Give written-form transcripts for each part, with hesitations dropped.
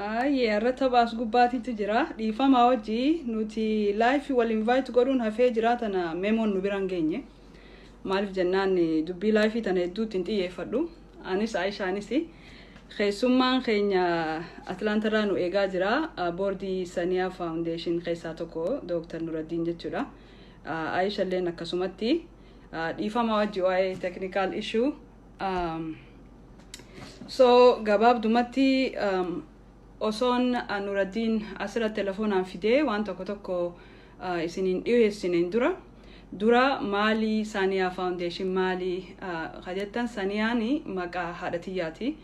Irratti baas gubbaatiitu jira. Dhiifama hojii nuti live wal invite godhuun hafee jira tana memoon nu biraan geenye. Maaliif jennaan dubbii live tana hedduutti hin xiyyeeffadhu. Anis Aishaanis keessummaan keenya Atlantarraa nu eegaa jira. Boordii Saniyaa Foundation keessaa tokko Dr. Nuraddiin jechuudha. Aisha illeen akkasumatti dhiifama hojii waa'ee technical issue. So gabaabdumatti osoon Nuraddiin asirratti telefoonaan fidee waan tokko isiniin dhiyeessinen dura maali Saniyaa Foundation maali qajettan Saniyaani maqaa haadhatiyyaati.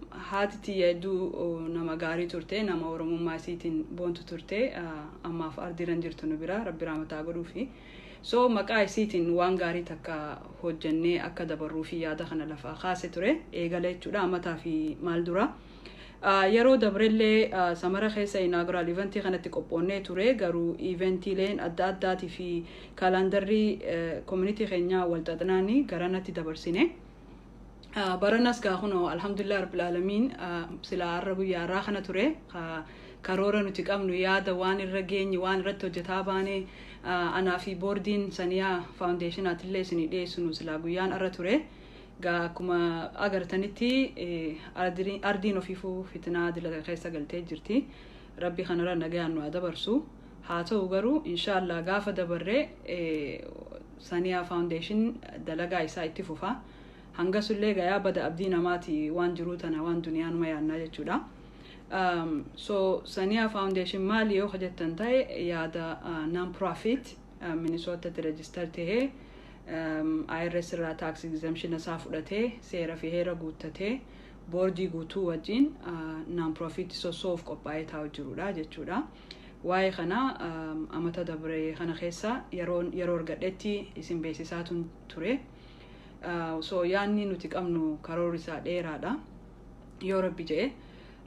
Haati tiyyeedduu nama gaarii turte nama oromummaa isiitiin boontu turte ammaaf ardiran jirtu nu bira rabbi rahmataa godhuufi. So maqaa isiitiin waan gaarii takka hojjennee akka dabarruufi yaada kana lafaa kaase ture eegala jechuudha ammataa fi maal dura. Yeroo dabrellee samara keessa inaugural eventii kanatti qophoonnee ture garuu eventiileen adda addaatii fi kaalandarrii community keenyaa walxaxnaanii garanatti dabarsine. Baranas gaahuno alhamdulillah rabbil alamin sila arra guyyaa irraa kana ture karoora nuti qabnu yaada waan irra geenye waan irratti hojjetaa baane anaa fi boordiin Saniyaa Foundation atillee isinii dhiyeessinu sila guyyaan arra ture akkuma agartanitti ardiin ofiifuu fitnaa dilata keessa galtee jirti rabbi kanarra nagaan nu dabarsu haa ta'u garuu inshallah gaafa dabarree Saniyaa Foundation dalagaa isaa itti fufa hanga sullee gayaa bada abdii namaati waan jiru tana waan duniyaanuma yaannaa jechuudha. So Saniyaa Foundation maali yoo hojjettan ta'e yaada non-profit Minnesota register ta'ee IRS irraa tax exemption isaa fudhatee seera fi heera guuttatee boordii guutuu wajjin non-profit sosoof qophaa'ee taa'u jirudha jechuudha. Waa'ee kana amata dabre kana keessa yeroo argadhetti isin beeksisaa ture. So yaanni nuti qabnu karoora isaa dheeraadha yoo rabbi jedhe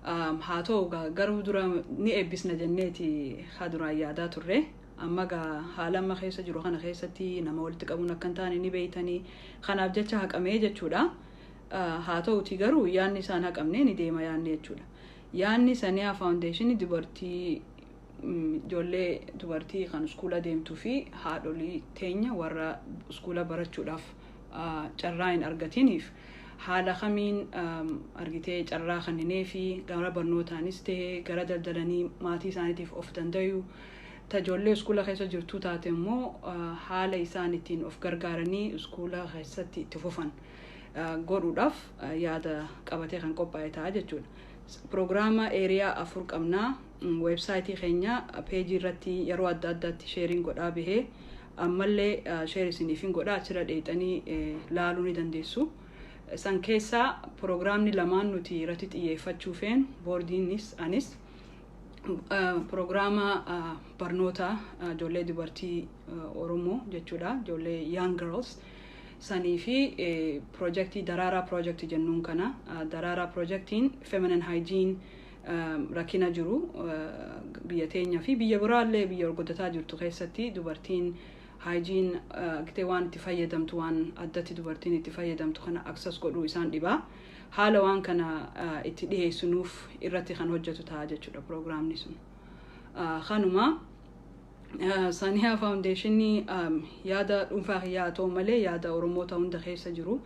haa ta'u garuu dura ni eebbisna jenneeti duraan yaadaa turre amma haala amma keessa jiru kana keessatti nama walitti qabuun akka hin taane ni beeytanii kanaaf jecha haqamee jechuudha. Haa ta'uti garuu yaanni isaan haqamne ni deema yaanni jechuudha. Yaanni Saniyaa Foundation ijoollee dubartii kan iskuula deemtuu fi haadholii teenya warra iskuula barachuudhaaf carraa hin argatiniif haala kamiin argitee carraa kanneen fi gara barnootaanis ta'e gara daldalanii maatii isaaniitiif of dandayu tajoollee iskuula keessa jirtu taate immoo haala isaan ittiin of gargaaranii iskuula keessatti itti fufan godhuudhaaf yaada qabatee kan qophaa'e ta'a jechuudha. Proogiraama eeriyaa 4 qabnaa websaayitii keenya peejii irratti yeroo adda addaatti sheeriin godhaa bahee ammallee sheer isiniif hin godhaa achirra dheexanii laaluu ni dandeessu. San keessaa proogiraamni lamaan nuti irratti xiyyeeffachuu feen boordiinis anis proogiraama barnoota ijoollee dubartii Oromoo jechuudha ijoollee young girls sanii fi projectii daraaraa projectii jennuun kana daraaraa projectiin feminine hygiene rakkina jiru biyya teenya fi biyya biraallee biyya guddataa jirtu keessatti dubartiin hygiene gite waan itti fayyadamtu waan addatti dubartiin itti fayyadamtu kana access godhuu isaan dhibaa haala waan kana itti dhiyeessinuuf irratti kan hojjetu ta'a jechuudha proogiraamni sun. Kanuma Saniyaa Foundation yaada dhuunfaa kiyyaa ta'u malee yaada Oromoota hunda keessa jiru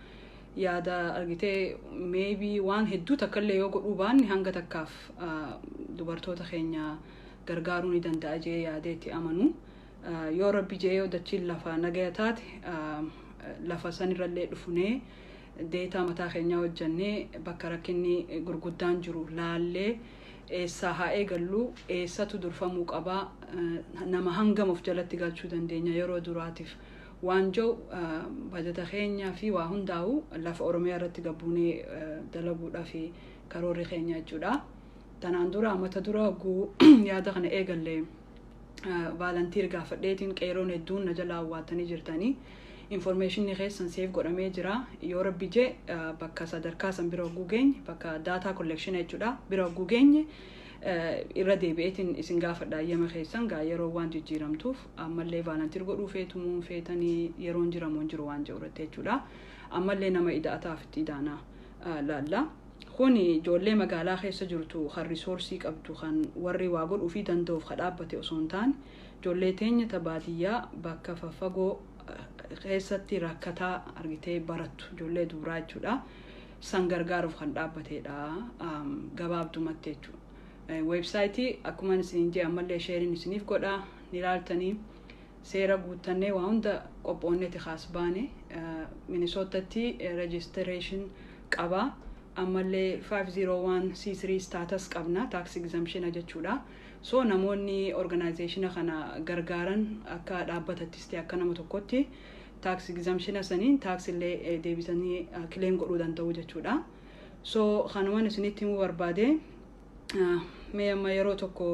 yaada argitee maybe waan hedduu takkallee yoo godhuu baanne hanga takkaaf dubartoota keenya gargaaruu ni danda'a jee yaadeetti amanu. Yoo rabbi jee yoo dachiin lafa nagaya taate lafa sanirrallee dhufunee deetaa mataa keenyaa hojjannee bakka rakkinni gurguddaan jiru laallee eessaa haa eegallu eessatu durfamuu qabaa nama hangam of jalatti galchuu dandeenya yeroo duraatiif waan jiru bajata keenyaa fi waa hundaa'u lafa Oromiyaa irratti gabbuunee dalaguudhaa fi karoorri keenya jechuudha. Tanaan dura amata dura yaada kana eegallee volunteer gaafadheetiin qeeroon hedduun na jala hawwaatanii jirtanii information keessan save godhamee jira yoo rabbi jee bakka sadarkaa san bira gugeenye bakka data collection jechuudha bira gugeenye irra deebi'eetiin isin gaafadha ayyama keessan gaa yeroo waan jijjiiramtuuf ammallee volunteer godhuu feetumun feetanii yeroon jiramoon jiru waan jirutti jechuudha ammallee nama ida'ataaf itti idaana laalla kuni ijoollee magaalaa keessa jirtu kan risoorsii qabdu kan warri waa godhuu fi danda'uuf kadhaabbate osoo hin taane ijoollee teenya tabaadiyyaa bakka faffagoo keessatti rakkataa argitee barattu ijoollee duraa jechuudha san gargaaruuf kan dhaabbateedha gabaabdumatti jechuudha. Websaayitii akkuma isin jee ammallee sheeriin isiniif godha ni ilaaltanii seera guuttannee waa hunda qophoonneeti khaas baane Minnesotatti registration qaba ammallee 501c3 status qabna tax exemption jechuudha. So namoonni organization kana gargaaran akka dhaabbatattis ta'e akka nama tokkotti tax exemption saniin tax illee deebisanii claim godhuu danda'u jechuudha. So kanumaan isinitti himuu barbaade mee amma yeroo tokko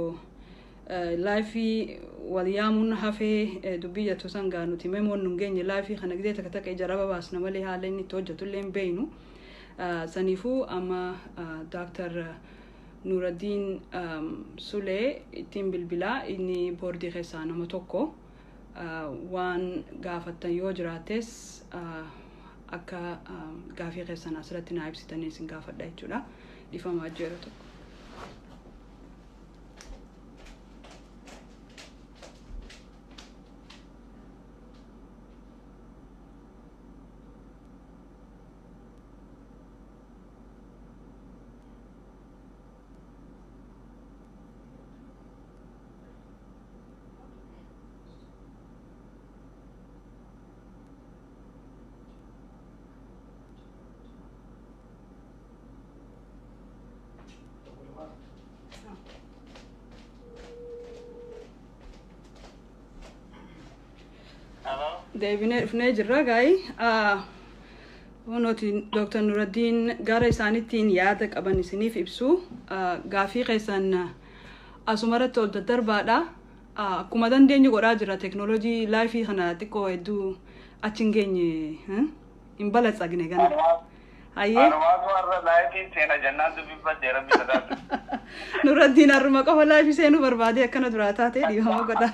live waliyaamuun hafee dubbii jettu sangaa nuti meemoon nun geenye live kana gidee takka ijaraba baasna malee haala inni itti hojjetu illee hin beeynu. Saniifuu amma Dr. Nuruddin Sulee ittiin bilbilaa inni boordii keessaa nama tokko waan gaafattan yoo jiraates akka gaafii keessan asirratti naa ibsitanii isin gaafadha jechuudha. Dhifamaa jira tokko. Deebinee dhufnee jirra gaa'ii Honooti Dr. Nuruddin gara isaanittiin yaada qaban isiniif ibsu gaafii keessan asumarratti ol daddarbaadha. Akkuma dandeenyu godhaa jira teknooloojii laayifii kana xiqqoo hedduu achi hin geenye hin balaxagne gana. Hayyee. Anumaatu har'a laayifii seena jennaan dubbifaa jeera bitadaatu. Nuruddin har'uma qofa laayifii seenuu barbaade akkana duraa taate dhiifama godha.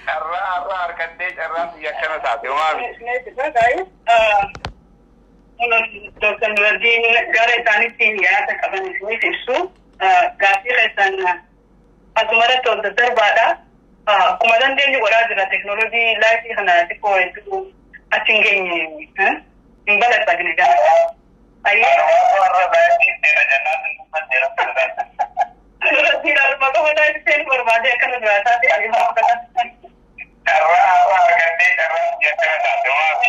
Har'a harkattee carraan biyya akkana taate maami. Dr. Nuruddin gara isaanittiin yaada qaban isiniif ibsu gaafii keessan asumarratti ol daddarbaadha. Akkuma dandeenyu godhaa jira teknooloojii laayifii kana xiqqoo hedduu achi hin geenye hin balaxagne gana. Anumaatu har'a laayifii seena jennaan dubbifaa jeera bitadaatu. Nuruddin har'uma qofa laayifii seenuu barbaade akkana duraa taate dhiifama godha. Har'a harkattee carraan biyya akkana taate maami.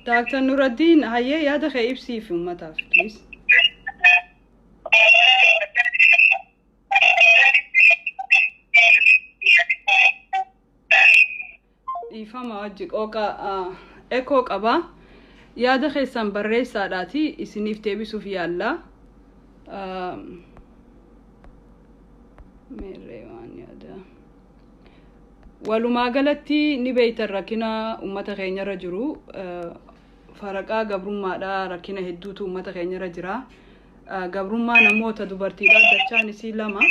Dr. Nuruddin hayyee yaada kee ibsiif uummataaf please. Dhiifama wajji qooqa ekoo qaba. Yaada keessan barreessaadhaati isiniif deebisuuf yaalla. Meerree waan yaada. Walumaa galatti ni beeytan rakkina uummata keenyarra jiru. Faraqaa gabrummaadhaa rakkina hedduutu uummata keenyarra jira. Gabrummaa namoota dubartiidhaa dachaan isii lama.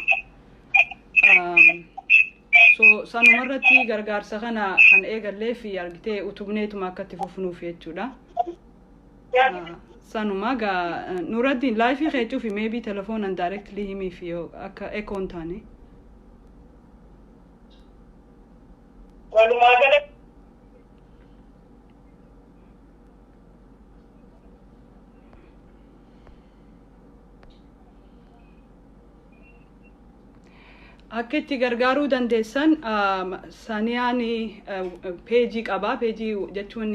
So sanumarratti gargaarsa kana kan eegallee fi argitee utubneetuma akka itti fufnuuf jechuudha. Sanuma gaa Nuruddin laayifii keechuuf maybe telefoonan directly himiif yoo akka ekoon taane. Walumaa galatti akka itti gargaaruu dandeessan saniyaan peejii qaba. Peejii jechuun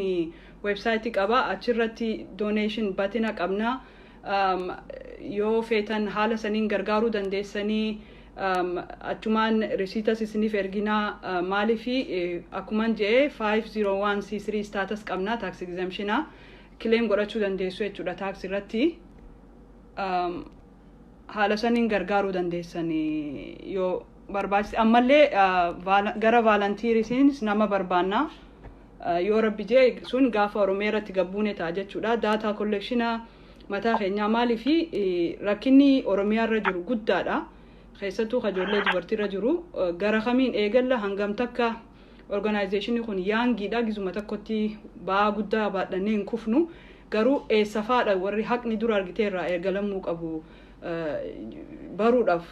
websaayitii qaba. Achirratti donation batina qabna. Yoo feetan haala saniin gargaaruu dandeessanii achumaan risiitas isiniif erginaa maaliifi akkuman jedhee 501c3 status qabnaa tax exemptionaa claim godhachuu dandeessu jechuudha tax irratti haala saniin gargaaruu dandeessanii yoo barbaachise ammallee gara volunteerisiinis nama barbaannaa yoo rabbi jee sun gaafa Oromiyaa irratti gabbuune ta'a jechuudha data collection mataa keenyaa maaliifi rakkinni Oromiyaa irra jiru guddaadha keessattuu ijoollee dubartii irra jiru gara kamiin eegalla hangam takka organizationii kun yaangiidha gizuma tokkotti ba'aa guddaa baadhannee hin kufnu garuu eessafaadha warri haqni dura argiteerraa eegalamuu qabu baruudhaaf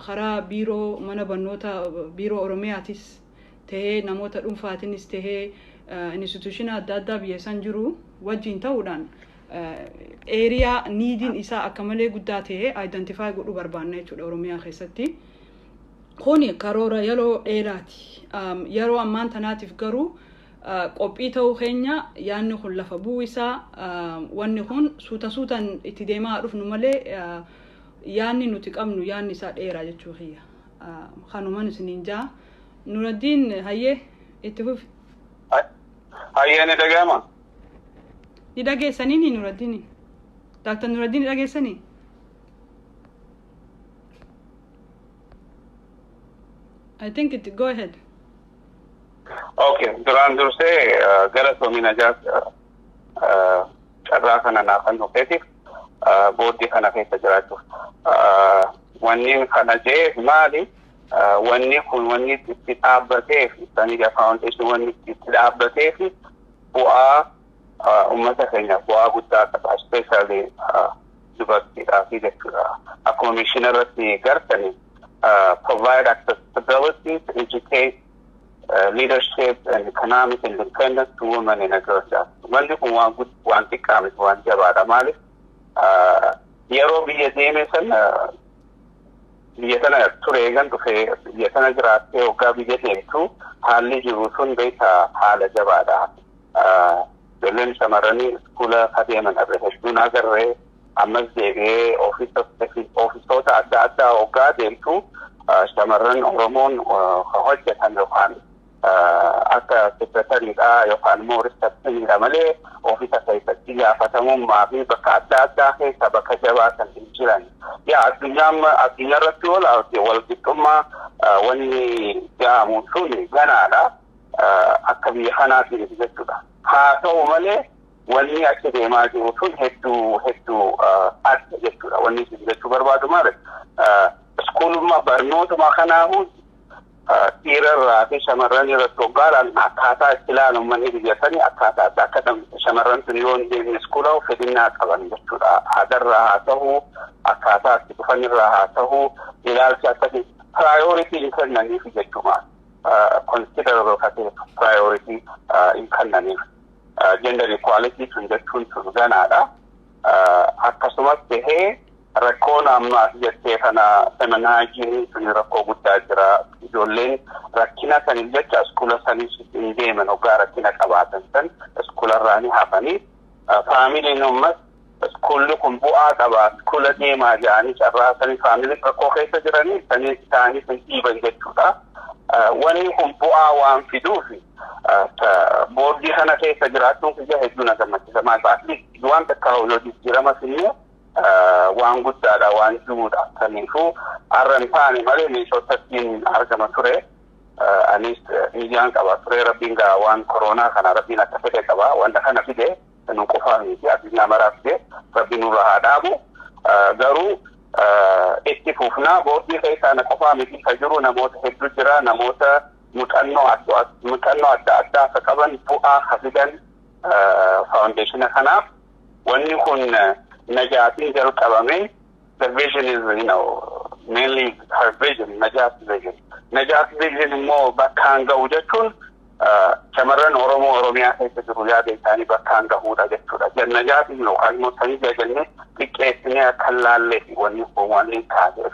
karaa biiroo mana barnoota biiroo Oromiyaatis tahee namoota dhuunfaatinis tahee institution adda addaa biyya san jiru wajjin ta'uudhaan area needin isaa akka malee guddaa ta'e identify godhuu barbaanna jechuudha Oromiyaa keessatti kuni karoora yeroo dheeraati yeroo ammaan tanaatiif garuu qophii ta'uu keenya yaanni kun lafa bu'uu isaa wanni kun suutaan itti deemaa dhufnu malee yaanni nuti qabnu yaanni isaa dheeraa jechuu kiyya kanuman isiniin jaa Nuraddiin hayyee itti fufi hayyee ni dhaga'ama ni dhageessanii Nuraddiin Dr. Nuraddiin ni dhageessanii I think it go ahead okay duraan dursee gara soomina jaas carraa kana naafan dhufeetiif boordii kana keessa jiraachuuf wanni kana jeef maali wanni kun wanni itti dhaabbateef Saniga Foundation wanni itti dhaabbateef bu'aa ummata keenya bu'aa guddaa qaba especially dubartiidhaaf jechuudha akkuma mishiina irratti gartanii provide accessibility to educate leadership and economic independence to women in agriculture. Wanti kun waan xiqqaa miti waan jabaadha maaliif yeroo biyya deeme san biyya sana ture eegan dhufee biyya sana jiraattee waggaa biyya deemtu haalli jiru sun beektaa haala jabaadha. Ijoolleen shamarranii iskuula adeeman irra hedduun agarree ammas deebi'ee ofiisoota adda addaa waggaa deemtu shamarran Oromoon hojjetan yookaan akka sekretariidha yookaan immoo riisepshiniidha malee ofiisa keessatti gaafatamummaa fi bakka adda addaa keessa bakka jabaatan hin jiran. Addunyaa irratti walqixxummaa wanni jedhamu sun ganaadha akka biyya kanaatiin jechuudha. Haa ta'u malee wanni achi deemaa jiru sun hedduu adda jechuudha. Wanni isin jechuu barbaadu maali? Iskuulummaa barnootuma kanaahu dhiirarraa fi shamarran irratti hoggaadhaan akkaataa itti ilaalu manni biyyatanii akkaataa adda akka shamarran sun yoo hin deemne iskuula fedhinnaa qaban jechuudha. Aadarraa haa ta'u akkaataa itti dhufanirraa haa ta'u ilaalcha akkasii priority hin kennaniif jechuudha. Considerable kate priority hin kennaniif. Gender equality sun jechuun sun ganaadha. Akkasumas tahee rakkoon ammaa jettee kana feminaajiin sun rakkoo guddaa jira. Ijoolleen rakkina saniif jecha iskuula saniif hin deeman hoggaa rakkina qabaatan san iskuularraa ni hafanii faamiliin ummas iskuulli kun bu'aa qaba iskuula deemaa jedhanii carraa sanii faamiliin rakkoo keessa jiranii sanii isaanii sun dhiiban jechuudha. Wanni kun bu'aa waan fiduufi boordii kana keessa jiraachuun kiyya hedduu na gammachiisa maal waan takka yoo jijjiiramas immoo waan guddaadha waan jiruudha kaniifuu arran taane malee meeshootattiin argama ture anis miidiyaan qaba ture rabbiin gaa waan koronaa kana rabbiin akka fedhe qaba wanta kana fide nu qofaa miti addunyaa maraa fide rabbiin nurra haa dhaabu garuu itti fufnaa boordii keessaa qofaa miti ka jiru namoota hedduu jira namoota muuxannoo adda addaa akka qaban bu'aa hafidan foundationa kanaaf wanni kun najaatiin jalqabame the vision is mainly her vision Najat vision immoo bakkaan gahu jechuun shamarran Oromiyaa keessa jiru yaada isaanii bakkaan gahuudha jechuudha. Najaatiin yookaan immoo sanii jajannee xiqqeessinee akka laallee fi wanni kun waan hin taateef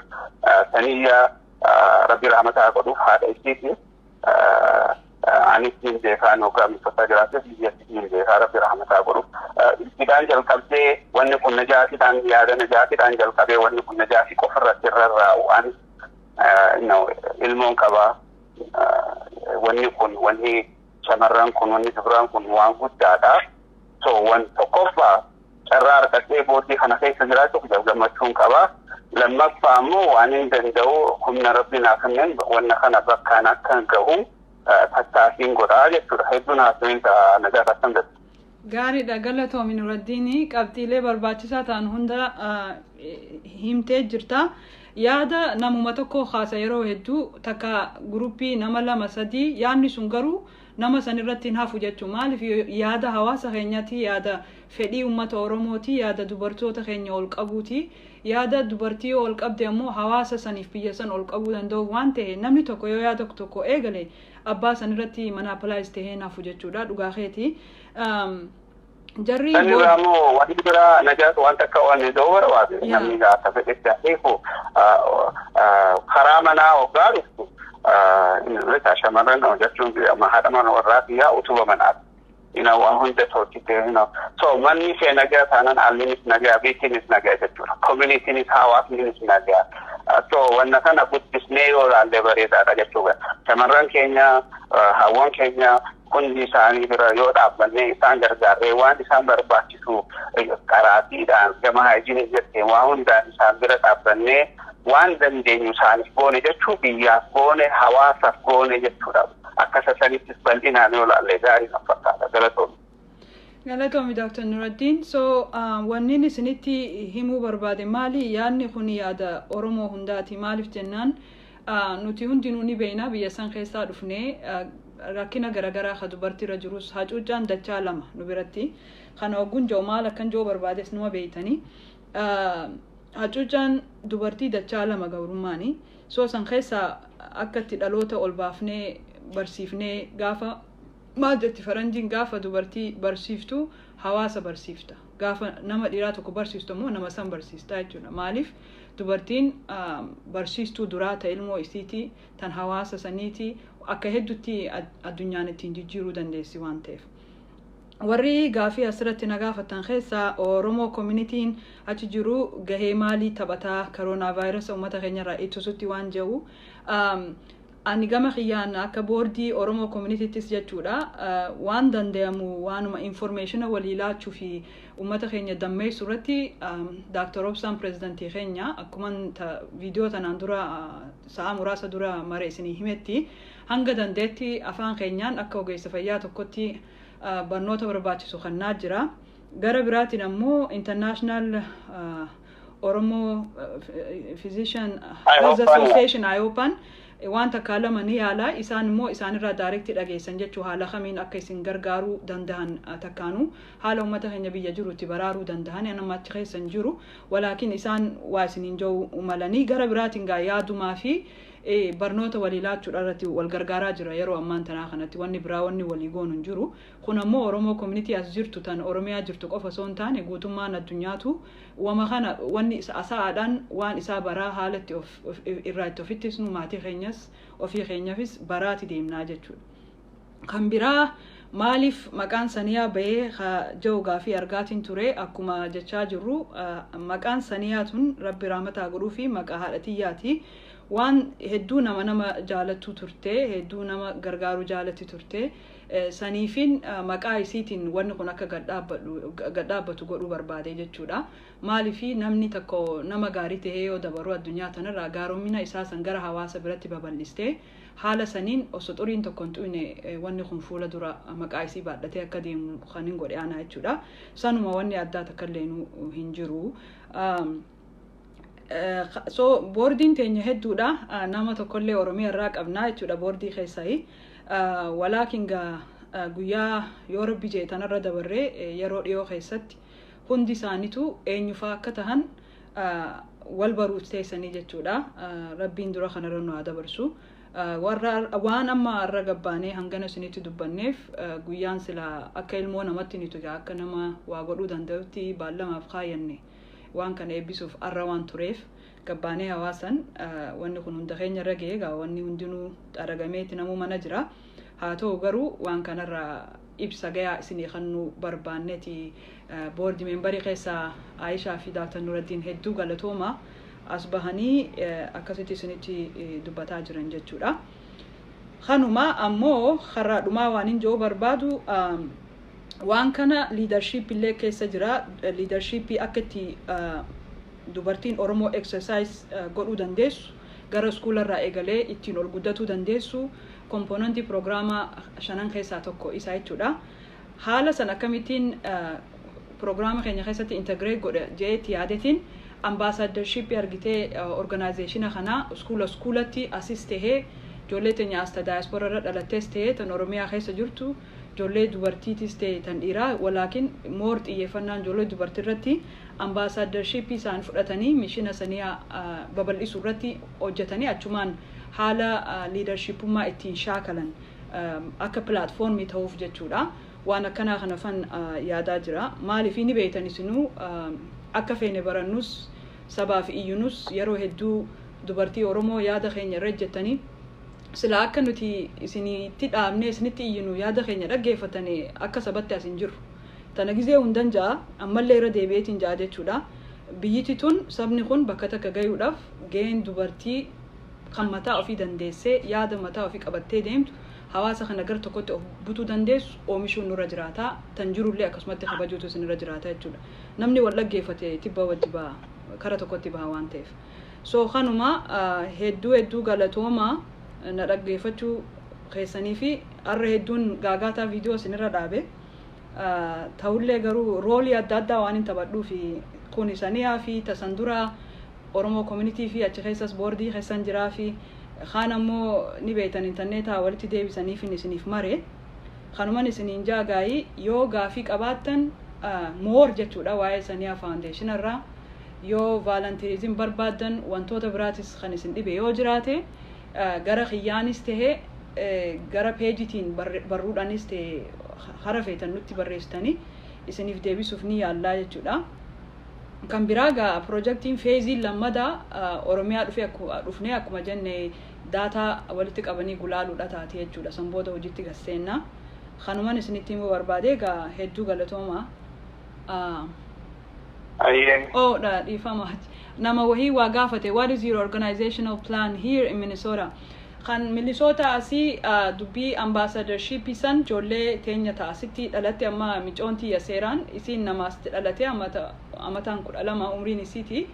sanii rabbi rahmataa godhuuf haadha isiiti anis hin beekaan yookaan misoota jiraatee biyyatti hin beekaa rabbi rahmataa godhuuf idaan jalqabdee wanni kun najaatiidhaan yaada najaatiidhaan jalqabee wanni kun najaatii qofarratti irra raa'u anis ilmoon qaba wanni kun wanni shamarran kun wanni dubraan kun waan guddaadha. So wan tokkoffaa carraa argatee booddee kana keessa jiraatu gammachuun qaba. Lammaffaa immoo waan hin danda'u humna rabbinaa kanneen wanna kana bakkaan akka gahu tattaasiin godhaa jechuudha. Hedduun haasawin nagaa taasisan jedhu. Gaariidha galatoomi Nuraddiin qabxiilee barbaachisaa ta'an hunda himtee jirta. Yaada namuma tokko haasa yeroo hedduu takka guruppii nama 2-3 yaadni sun garuu nama san irratti hin hafu jechuun maaliif yaada hawaasa keenyaati yaada fedhii uummata Oromooti yaada dubartoota keenya ol qabuuti yaada dubartii ol qabde ammoo hawaasa saniif biyya san ol qabuu danda'u waan ta'e namni tokko yoo yaada tokko eegale abbaa san irratti monopolize ta'ee hafu jechuudha dhugaa keeti. Jarri Saniramo wadi bira najat wanta ka wani dawar wa namni da ta fede ta ko karamana o garu in ta shamaran na jatun bi amma hada man warati ya utuba manat ina wa hunde to kite so man ni fe naga tanan allinis naga bikinis naga jatuna community ni hawa ni naga so wannan kana buddhist ne yo lalle bare da jatuga shamaran Kenya hawan Kenya kundi isaanii bira yoo dhaabbanne isaan gargaarree waan isaan barbaachisu qaraatiidhaan gama haajinii jettee waan hundaan isaan bira dhaabbannee waan dandeenyu isaaniif goone jechuu biyyaaf goone hawaasaaf goone jechuudha. Akka sasanittis bal'inaan yoo laallee gaarii kan fakkaata. Galatoomi. Galatoomi Dr. Nuraddiin. So wanni isinitti himuu barbaade maali? Yaadni kun yaada Oromoo hundaati. Maaliif jennaan nuti hundinuu ni beekna biyya san keessaa dhufnee rakkina garagaraa ka dubartiirra jirus hacuuccaan dachaa 2 nu biratti kana ogun joo maal akkan joo barbaades numa beeytanii hacuuccaan dubartii dachaa 2 gawrummaani soo san keessa akka itti dhaloota ol baafnee barsiifnee gaafa maal jetti faranjiin gaafa dubartii barsiiftu hawaasa barsiifta gaafa nama dhiiraa tokko barsiiftu immoo nama san barsiista jechuudha maaliif dubartiin barsiistuu duraa ta'e ilmoo isiitii tan hawaasa saniitii akka hedduutti addunyaan ittiin jijjiiruu dandeessi waan ta'eef. Warri gaafii asirratti na gaafatan keessaa Oromoo community'n achi jiru gahee maalii taphataa coronavirus uummata keenyarraa ittisutti waan jiru. Ani gama kiyyaan akka boordii Oromoo community'ttis jechuudha waan danda'amu waanuma information walii laachuu fi uummata keenya dammeessuu irratti Dr. Obsaan Prezidantii keenya akkuma viidiyoo tanaan dura sa'a muraasa dura mare isinii himetti hanga dandeetti afaan keenyaan akka ogeessa fayyaa tokkotti barnoota barbaachisu kannaa jira. Gara biraatiin ammoo International Oromo Physician Health Association IOPAN wanta kalama ni yaala isaan immoo isaanirraa direct dhageessan jechuu haala kamiin akka isin gargaaruu danda'an takkaanu haala uummata keenya biyya jirutti baraaruu danda'an anama achi keessan jiru walaakin isaan waa isiniin jiru malanii gara biraatiin gaa yaadumaa fi barnoota walii laachuudha irratti wal gargaaraa jira yeroo ammaan tanaa kanatti wanni biraa wanni walii goonu jiru kun ammoo Oromoo community as jirtu tan Oromiyaa jirtu qofa osoo hin taane guutummaan addunyaatu wama kana wanni asaadhaan waan isaa baraa haalatti irraa itti ofittisnu maatii keenyas ofii keenyaafis baraati deemnaa jechuudha. Kan biraa maaliif maqaan saniyaa bahee jawgaa fi argaatiin ture akkuma jechaa jirru maqaan saniyaa tun Rabbi rahmataa godhuu fi maqaa haadhatiyyaati. Waan hedduu nama jaalattu turte hedduu nama gargaaru jaalatti turte saniifin maqaa isiitiin wanni kun akka gadhaabbatu godhuu barbaade jechuudha. Maaliifi namni tokko nama gaarii ta'ee yoo dabaru addunyaa tanarraa gaaromina isaa san gara hawaasa biratti babal'iste haala saniin osoo xuriin tokko hin tuune wanni kun fuula dura maqaa isii baadhatee akka deemu kan hin godhe ana jechuudha. Sanuma wanni addaa takka illee hin jiru. So boordiin teenya hedduudha nama tokkollee Oromiyaa irraa qabnaa jechuudha boordii keessaayi walaakin guyyaa yoo rabbi jeetanarra dabarree yeroo dhiyoo keessatti hundi isaaniitu eenyufaa akka tahan wal baruuf teessanii jechuudha rabbiin dura kanarra nu haa dabarsu waan amma arra gabbaanee hangana isinitti dubbanneef guyyaan sila akka ilmoo namatti ni tuqa akka nama waa godhuu danda'utti baallamaaf kaayanne waan kana eebbisuuf arra waan tureef gabbaanee hawaasan wanni kun hunda keenya irra ga'ee gaa wanni hundinuu xaragameeti namuu mana jira haa ta'u garuu waan kanarra ibsa gayaa isinii kannu barbaanneeti boordi membarii keessaa Aishaa fi Dr. Nuraddiin hedduu galatooma as bahanii akkasitti isinitti dubbataa jiran jechuudha. Kanuma ammoo har'aadhumaa waan hin joo barbaadu waan kana leadership illee keessa jira. Leadership akka itti dubartiin Oromoo exercise godhuu dandeessu gara iskuularraa eegalee ittiin ol guddatuu dandeessu kompoonantii pirogiraama shanan keessaa tokko isa jechuudha. Haala san akkamittiin pirogiraama keenya keessatti integrate godha jeetti yaadetiin ambassadorship argitee organizationa kana iskuulatti assist tahee ijoollee teenya asta diaspora irra dhalattees tahee tan Oromiyaa keessa jirtu ijoollee dubartiitis tahee tan dhiiraa walaakin moor xiyyeeffannaan ijoollee dubartii irratti ambassadorship isaan fudhatanii mishina sanii babal'isuu irratti hojjetanii achumaan haala leadershipummaa ittiin shaakalan akka platformii ta'uuf jechuudha. Waan akkanaa kana fan yaadaa jira. Maaliif ni beektan isinuu akka feene barannus sabaaf iyyunus yeroo hedduu dubartii Oromoo yaada keenya irra ejjettanii sila akka nuti isinitti dhaabnee isinitti iyyinu yaada keenya dhaggeeffatanii akka sabatti asin jiru. Tana gizee hundan ja'a ammallee irra deebi'eetiin ja'a jechuudha. Biyyiti tun sabni kun bakka takka gayuudhaaf gaheen dubartii kan mataa ofii dandeessee yaada mataa ofii qabattee deemtu hawaasa kana gar tokkotti of butuu dandeessu oomishuun nurra jiraata tan jirullee akkasumatti kabajuutu isinirra jiraata jechuudha. Namni wal dhaggeeffate tibba wajji ba'a kara tokkotti ba'a waan ta'eef. So kanuma hedduu galatooma na dhaggeeffachuu keessanii fi har'a hedduun gaagaataa viidiyoo isinirra dhaabe. Ta'ullee garuu roolii adda addaa waan hin taphadhuu fi kun isaniyaa fi tasandura Oromoo community fi achi keessas boordii keessan jiraa fi kaan ammoo ni beektan interneetaa walitti deebisanii fi isiniif mare kanuman isiniin jaagaayii yoo gaafii qabaattan moor jechuudha waa'ee saniyaa foundation irraa yoo volunteerism barbaadan wantoota biraatis kan isin dhibe yoo jiraate gara xiyyaanis tahee gara peejitiin barruudhaanis tahee hara feetan nutti barreessitanii isiniif deebisuuf ni yaallaa jechuudha. Kan biraagaa projektiin feezii lammadaa Oromiyaa dhufnee akkuma jenne daataa walitti qabanii gulaaluudha taate jechuudha. San booda hojiitti gasseenna. Kanuman isinitti himuu barbaade egaa hedduu galatooma. Dhiifama. Nama wahii waa gaafate, what is your organizational plan here in Minnesota? Kan Minnesota asii dubbii ambassadorship san ijoollee teenya taasitti dhalatte amma micoontii yaseeraan isiin namaasti dhalate amataan 12 umriin isiiti.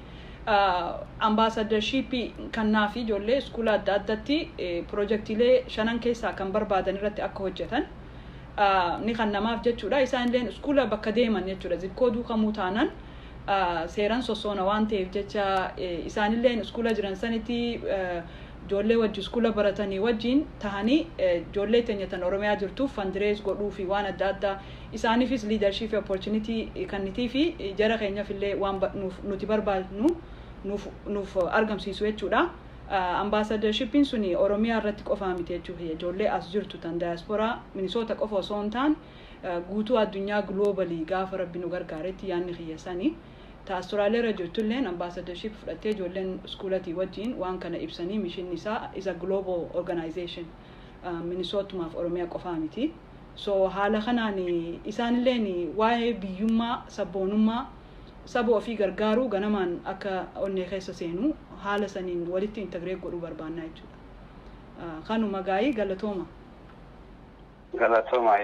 Ambassadorship kannaafi ijoollee iskuula adda addatti projektiilee shanan keessaa kan barbaadan irratti akka hojjetan ni kan namaaf jechuudha. Isaanilleen iskuula bakka deeman jechuudha. Zibkoo duukamuu taanan seeran sossoona waan ta'eef jecha isaanilleen iskuula jiran sanitti ijoollee wajji iskuula baratanii wajjiin tahanii ijoollee teenya tan Oromiyaa jirtuuf fundraise godhuu fi waan adda addaa isaaniifis leadership opportunity kannitii fi jara keenyaaf illee waan nuti barbaadnu nuuf argamsiisu jechuudha. Ambassadorshipin suni Oromiyaa irratti qofaa miti jechuudha. Ijoollee as jirtu tan diaspora Minnesota qofa osoo hin taane guutuu addunyaa globally gaafa rabbi nu gargaaretti yaanni xiyyeessanii Australia irra jirtulleen ambassadorship fudhattee ijoolleen iskuulatii wajjiin waan kana ibsanii mishinni isaa is a global organization Minnesottumaaf Oromiyaa qofaa miti. So haala kanaan isaanilleen waa'ee biyyummaa sabboonummaa saba ofii gargaaruu ganamaan akka onnee keessa seenu haala saniin walitti integrate godhuu barbaannaa jechuudha. Kanuma gaayii galatooma. Galatooma.